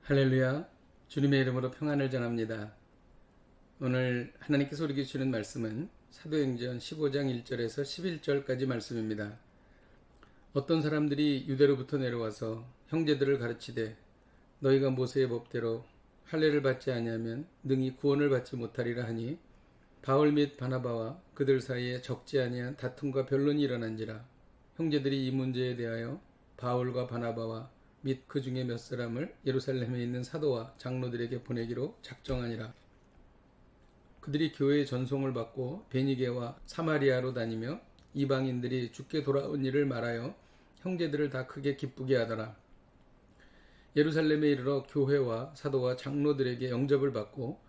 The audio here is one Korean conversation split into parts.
할렐루야. 주님의 이름으로 평안을 전합니다. 오늘 하나님께서 우리에게 주시는 말씀은 사도행전 15장 1절에서 11절까지 말씀입니다. 어떤 사람들이 유대로부터 내려와서 형제들을 가르치되 너희가 모세의 법대로 할례를 받지 아니하면 능히 구원을 받지 못하리라 하니 바울 및 바나바와 그들 사이에 적지 아니한 다툼과 변론이 일어난지라. 형제들이 이 문제에 대하여 바울과 바나바와 및 그 중에 몇 사람을 예루살렘에 있는 사도와 장로들에게 보내기로 작정하니라. 그들이 교회의 전송을 받고 베니게와 사마리아로 다니며 이방인들이 주께 돌아온 일을 말하여 형제들을 다 크게 기쁘게 하더라. 예루살렘에 이르러 교회와 사도와 장로들에게 영접을 받고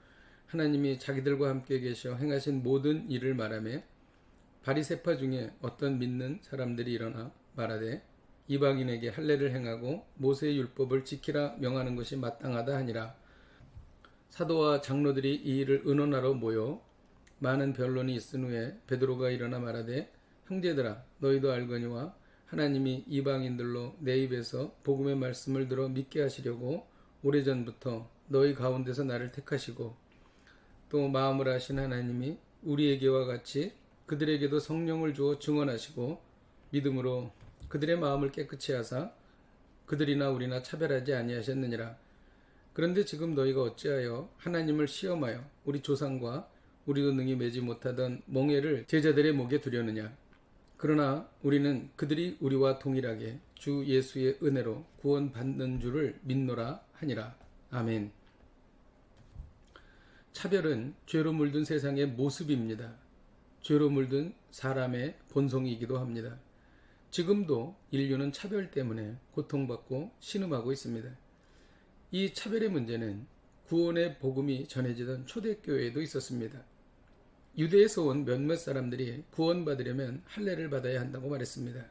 하나님이 자기들과 함께 계셔 행하신 모든 일을 말하며 바리새파 중에 어떤 믿는 사람들이 일어나 말하되 이방인에게 할례를 행하고 모세의 율법을 지키라 명하는 것이 마땅하다 하니라. 사도와 장로들이 이 일을 의논하러 모여 많은 변론이 있은 후에 베드로가 일어나 말하되 형제들아 너희도 알거니와 하나님이 이방인들로 내 입에서 복음의 말씀을 들어 믿게 하시려고 오래전부터 너희 가운데서 나를 택하시고 또 마음을 하신 하나님이 우리에게와 같이 그들에게도 성령을 주어 증언하시고 믿음으로 그들의 마음을 깨끗이 하사 그들이나 우리나 차별하지 아니하셨느니라. 그런데 지금 너희가 어찌하여 하나님을 시험하여 우리 조상과 우리도 능히 매지 못하던 멍에를 제자들의 목에 두려느냐. 그러나 우리는 그들이 우리와 동일하게 주 예수의 은혜로 구원받는 줄을 믿노라 하니라. 아멘. 차별은 죄로 물든 세상의 모습입니다. 죄로 물든 사람의 본성이기도 합니다. 지금도 인류는 차별 때문에 고통받고 신음하고 있습니다. 이 차별의 문제는 구원의 복음이 전해지던 초대교회에도 있었습니다. 유대에서 온 몇몇 사람들이 구원받으려면 할례를 받아야 한다고 말했습니다.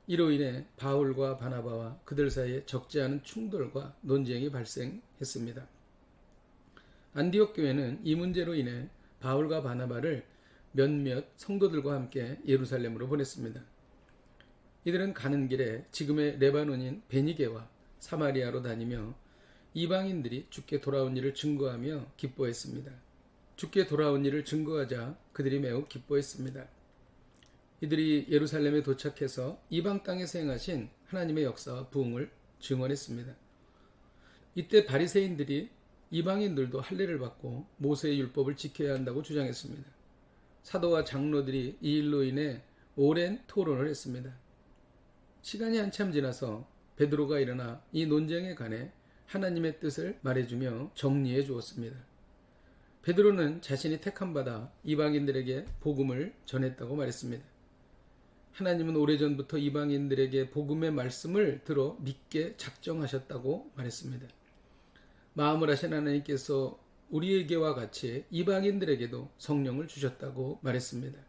이로 인해 바울과 바나바와 그들 사이에 적지 않은 충돌과 논쟁이 발생했습니다. 안디옥 교회는 이 문제로 인해 바울과 바나바를 몇몇 성도들과 함께 예루살렘으로 보냈습니다. 이들은 가는 길에 지금의 레바논인 베니게와 사마리아로 다니며 이방인들이 주께 돌아온 일을 증거하며 기뻐했습니다. 주께 돌아온 일을 증거하자 그들이 매우 기뻐했습니다. 이들이 예루살렘에 도착해서 이방 땅에서 행하신 하나님의 역사와 부흥을 증언했습니다. 이때 바리새인들이 이방인들도 할례를 받고 모세의 율법을 지켜야 한다고 주장했습니다. 사도와 장로들이 이 일로 인해 오랜 토론을 했습니다. 시간이 한참 지나서 베드로가 일어나 이 논쟁에 관해 하나님의 뜻을 말해주며 정리해 주었습니다. 베드로는 자신이 택함받아 이방인들에게 복음을 전했다고 말했습니다. 하나님은 오래전부터 이방인들에게 복음의 말씀을 들어 믿게 작정하셨다고 말했습니다. 마음을 하신 하나님께서 우리에게와 같이 이방인들에게도 성령을 주셨다고 말했습니다.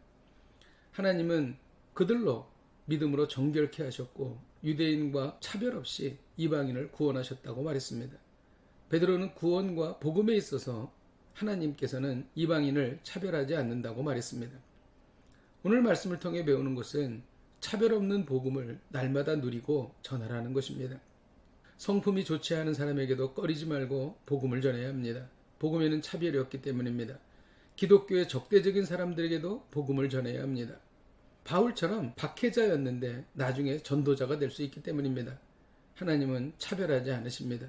하나님은 그들로 믿음으로 정결케 하셨고 유대인과 차별 없이 이방인을 구원하셨다고 말했습니다. 베드로는 구원과 복음에 있어서 하나님께서는 이방인을 차별하지 않는다고 말했습니다. 오늘 말씀을 통해 배우는 것은 차별 없는 복음을 날마다 누리고 전하라는 것입니다. 성품이 좋지 않은 사람에게도 꺼리지 말고 복음을 전해야 합니다. 복음에는 차별이 없기 때문입니다. 기독교의 적대적인 사람들에게도 복음을 전해야 합니다. 바울처럼 박해자였는데 나중에 전도자가 될 수 있기 때문입니다. 하나님은 차별하지 않으십니다.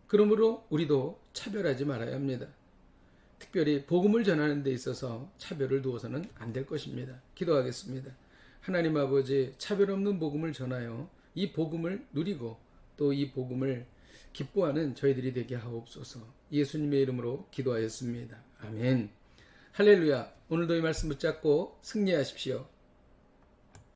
그러므로 우리도 차별하지 말아야 합니다. 특별히 복음을 전하는 데 있어서 차별을 두어서는 안 될 것입니다. 기도하겠습니다. 하나님 아버지, 차별 없는 복음을 전하여 이 복음을 누리고 또 이 복음을 기뻐하는 저희들이 되게 하옵소서. 예수님의 이름으로 기도하였습니다. 아멘. 할렐루야. 오늘도 이 말씀 붙잡고 승리하십시오.